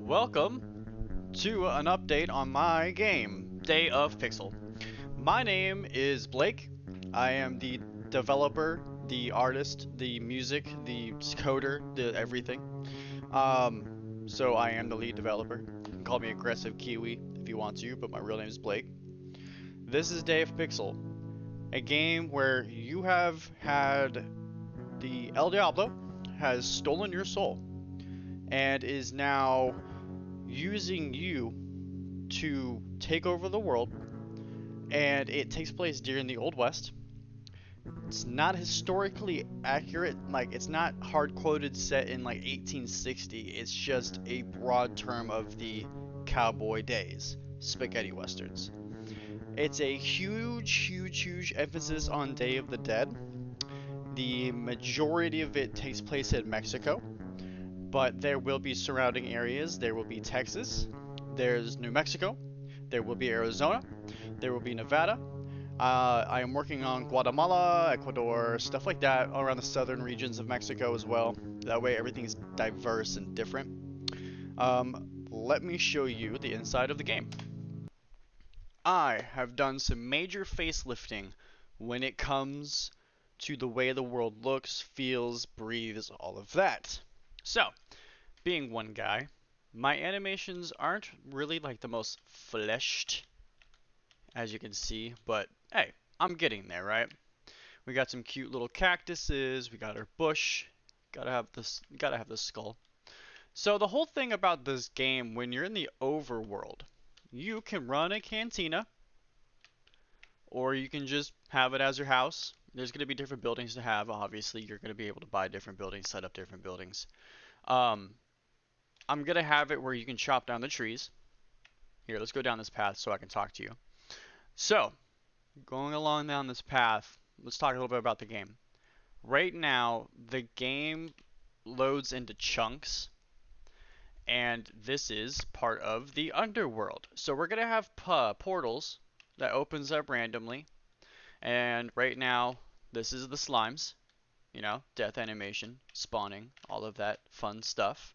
Welcome to an update on my game, Day of Pixel. My name is Blake. I am the developer, the artist, the music, the coder, the everything. So I am the lead developer. You can call me Aggressive Kiwi if you want to, but my real name is Blake. This is Day of Pixel, a game where you have had the El Diablo has stolen your soul and is now using you to take over the world, and it takes place during the Old West. It's not historically accurate, like it's not hard quoted set in like 1860. It's just a broad term of the cowboy days, spaghetti westerns. It's a huge emphasis on Day of the Dead. The majority of it takes place in Mexico, but there will be surrounding areas. There will be Texas, there's New Mexico, there will be Arizona, there will be Nevada. I am working on Guatemala, Ecuador, stuff like that, around the southern regions of Mexico as well. That way everything's diverse and different. Let me show you the inside of the game. I have done some major facelifting when it comes to the way the world looks, feels, breathes, all of that. So, being one guy, my animations aren't really like the most fleshed, as you can see, but hey, I'm getting there, right? We got some cute little cactuses, we got our bush, gotta have this skull. So the whole thing about this game, when you're in the overworld, you can run a cantina, or you can just have it as your house. There's gonna be different buildings to have, obviously. You're gonna be able to buy different buildings, set up different buildings. Um, I'm gonna have it where you can chop down the trees. Here, let's go down this path so I can talk to you. So, going along down this path, let's talk a little bit about the game. Right now, the game loads into chunks, and this is part of the underworld. So we're gonna have portals that opens up randomly, and right now, this is the slimes. You know, death animation, spawning, all of that fun stuff.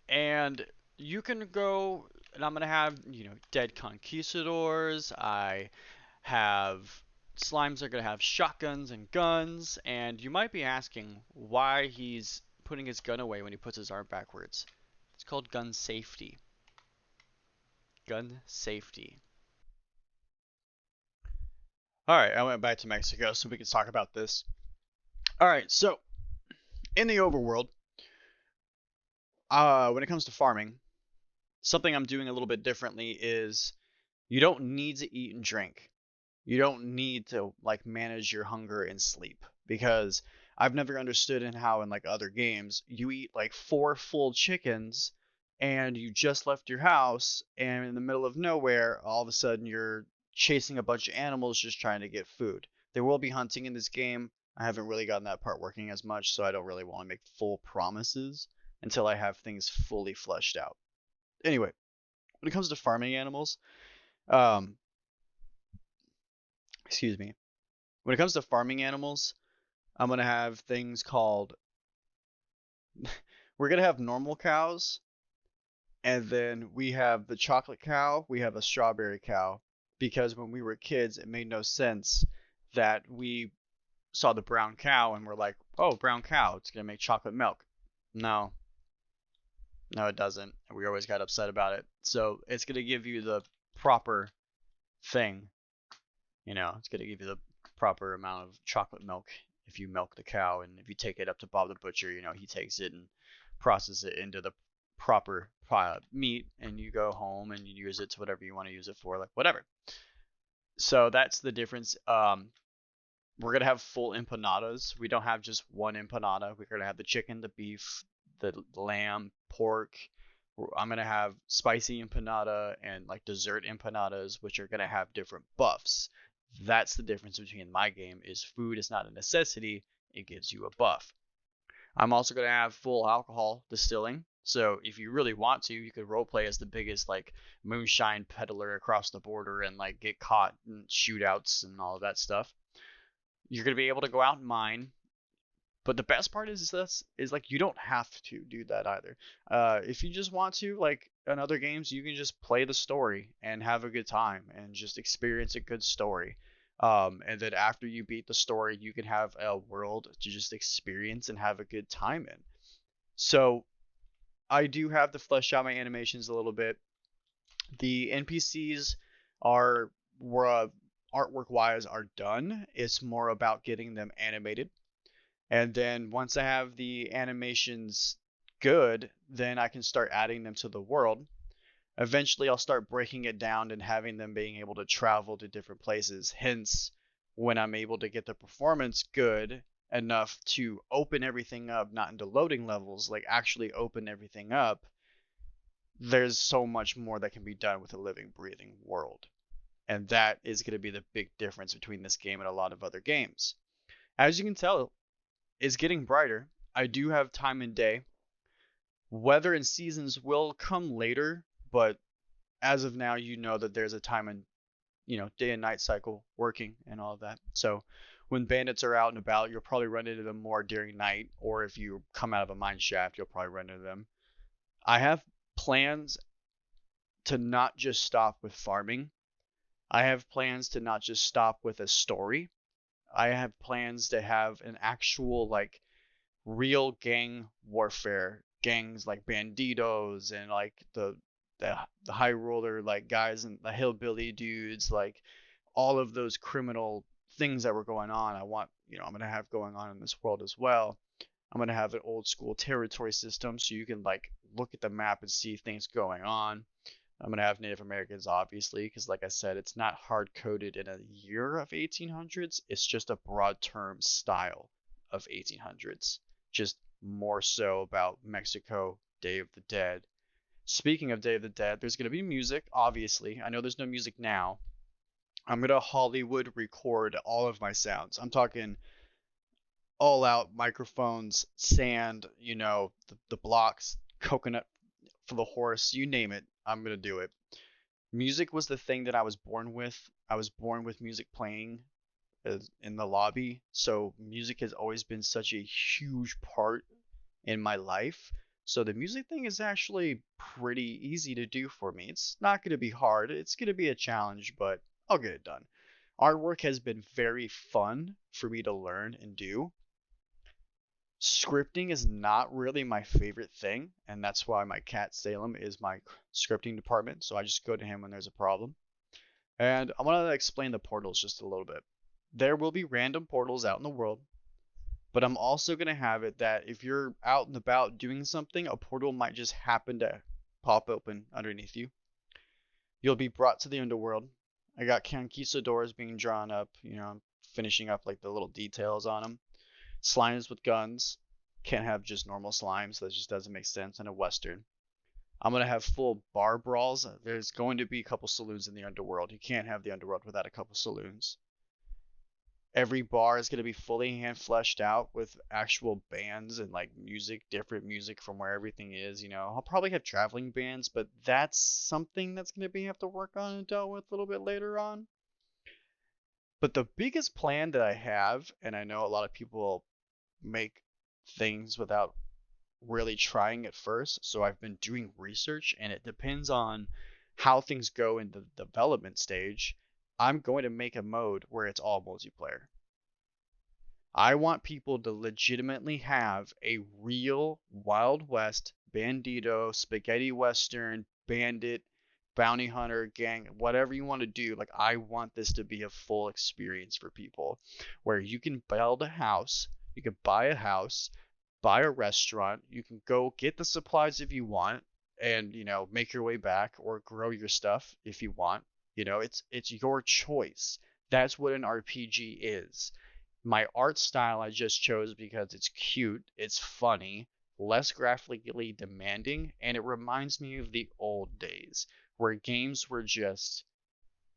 And you can go, and I'm gonna have, dead conquistadors. I have slimes are gonna have shotguns and guns, and you might be asking why he's putting his gun away when he puts his arm backwards. It's called gun safety. Gun safety. Alright, I went back to Mexico so we can talk about this. Alright, so in the overworld, when it comes to farming, something I'm doing a little bit differently is you don't need to eat and drink. You don't need to like manage your hunger and sleep, because I've never understood in how in like other games you eat like 4 full chickens and you just left your house, and in the middle of nowhere all of a sudden you're chasing a bunch of animals just trying to get food. There will be hunting in this game. I haven't really gotten that part working as much, so I don't really want to make full promises until I have things fully fleshed out. Anyway, when it comes to farming animals, um, excuse me. When it comes to farming animals, I'm gonna have things called. We're gonna have normal cows, and then we have the chocolate cow. We have a strawberry cow, because when we were kids, it made no sense that we saw the brown cow and we're like, "Oh, brown cow, it's gonna make chocolate milk." No, no, it doesn't. We always got upset about it. So it's gonna give you the proper thing. It's gonna give you the proper amount of chocolate milk if you milk the cow, and if you take it up to Bob the Butcher, he takes it and processes it into the proper meat, and you go home and you use it to whatever you want to use it for, like whatever. So that's the difference. We're gonna have full empanadas. We don't have just one empanada. We're gonna have the chicken, the beef, the lamb, pork. I'm gonna have spicy empanada and like dessert empanadas, which are gonna have different buffs. That's the difference between my game, is food is not a necessity, it gives you a buff. I'm also going to have full alcohol distilling, so if you really want to, you could roleplay as the biggest like moonshine peddler across the border and like get caught in shootouts and all of that stuff. You're going to be able to go out and mine, But the best part is this is like you don't have to do that either. If you just want to, like in other games, you can just play the story and have a good time and just experience a good story. And then after you beat the story, you can have a world to just experience and have a good time in. So I do have to flesh out my animations a little bit. The NPCs are artwork wise are done. It's more about getting them animated. And then once I have the animations good, then I can start adding them to the world. Eventually, I'll start breaking it down and having them being able to travel to different places. Hence, when I'm able to get the performance good enough to open everything up, not into loading levels, like actually open everything up, there's so much more that can be done with a living, breathing world. And that is going to be the big difference between this game and a lot of other games. As you can tell, it's getting brighter. I do have time and day. Weather and seasons will come later, but as of now, you know that there's a time and day and night cycle working and all of that. So when bandits are out and about, you'll probably run into them more during night, or if you come out of a mine shaft, you'll probably run into them. I have plans to not just stop with farming. I have plans to not just stop with a story. I have plans to have an actual like real gang warfare, gangs like banditos and like the high roller like guys and the hillbilly dudes, like all of those criminal things that were going on. I'm gonna have going on in this world as well. I'm gonna have an old school territory system so you can like look at the map and see things going on. I'm gonna have Native Americans obviously because like I said, it's not hard coded in a year of 1800s. It's just a broad term style of 1800s. Just more so about Mexico, Day of the Dead. Speaking of Day of the Dead, there's gonna be music. Obviously, I know there's no music now. I'm gonna Hollywood record all of my sounds. I'm talking all out microphones, sand, the blocks, coconut for the horse, you name it. I'm gonna do it. Music was the thing that I was born with. I was born with music playing in the lobby, so music has always been such a huge part in my life. So the music thing is actually pretty easy to do for me. It's not going to be hard. It's going to be a challenge, but I'll get it done. Artwork has been very fun for me to learn and do. Scripting is not really my favorite thing, and that's why my cat Salem is my scripting department, so I just go to him when there's a problem. And I want to explain the portals just a little bit. There will be random portals out in the world, but I'm also going to have it that if you're out and about doing something, a portal might just happen to pop open underneath you. You'll be brought to the underworld. I got conquistadors being drawn up, I'm finishing up like the little details on them. Slimes with guns. Can't have just normal slimes. That just doesn't make sense in a Western. I'm going to have full bar brawls. There's going to be a couple saloons in the underworld. You can't have the underworld without a couple saloons. Every bar is going to be fully hand fleshed out with actual bands and like music, different music from where everything is. I'll probably have traveling bands, but that's something that's going to be have to work on and dealt with a little bit later on. But the biggest plan that I have, and I know a lot of people make things without really trying at first, so I've been doing research, and it depends on how things go in the development stage. I'm going to make a mode where it's all multiplayer. I want people to legitimately have a real Wild West, Bandito, Spaghetti Western, Bandit, Bounty Hunter, gang, whatever you want to do. Like, I want this to be a full experience for people where you can build a house, you can buy a house, buy a restaurant, you can go get the supplies if you want, and make your way back or grow your stuff if you want. It's your choice. That's what an RPG is. My art style I just chose because it's cute, it's funny, less graphically demanding, and it reminds me of the old days where games were just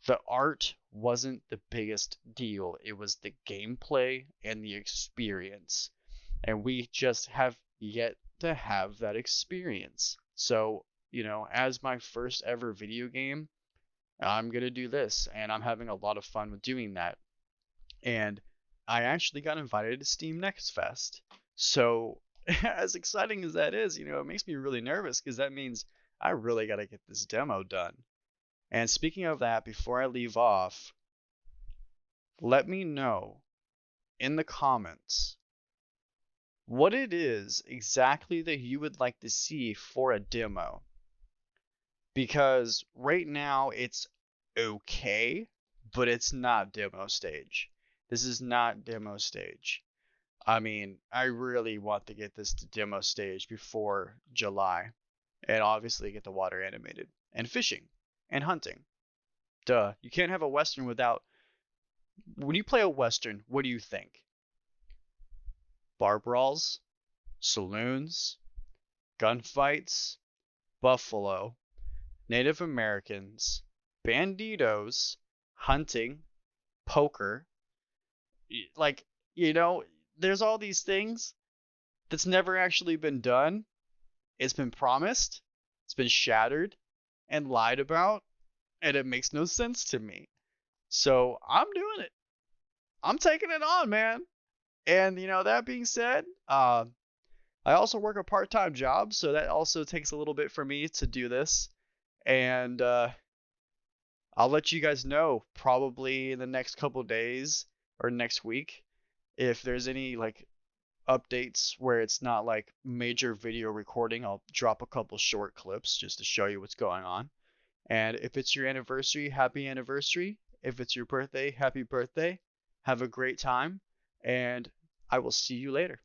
the art wasn't the biggest deal. It was the gameplay and the experience. And we just have yet to have that experience. So, as my first ever video game, I'm going to do this, and I'm having a lot of fun with doing that. And I actually got invited to Steam Next Fest. So, as exciting as that is, it makes me really nervous because that means I really got to get this demo done. And speaking of that, before I leave off, let me know in the comments what it is exactly that you would like to see for a demo. Because right now it's okay, but it's not demo stage. This is not demo stage. I mean, I really want to get this to demo stage before July, and obviously get the water animated, and fishing, and hunting. Duh, you can't have a Western without. When you play a Western, what do you think? Bar brawls, saloons, gunfights, buffalo, Native Americans, banditos, hunting, poker. Like, you know, there's all these things that's never actually been done. It's been promised, it's been shattered, and lied about, and it makes no sense to me. So I'm doing it. I'm taking it on, man. And that being said, I also work a part-time job, so that also takes a little bit for me to do this. And I'll let you guys know probably in the next couple days or next week if there's any like updates where it's not like major video recording. I'll drop a couple short clips just to show you what's going on. And if it's your anniversary, happy anniversary. If it's your birthday, happy birthday. Have a great time, and I will see you later.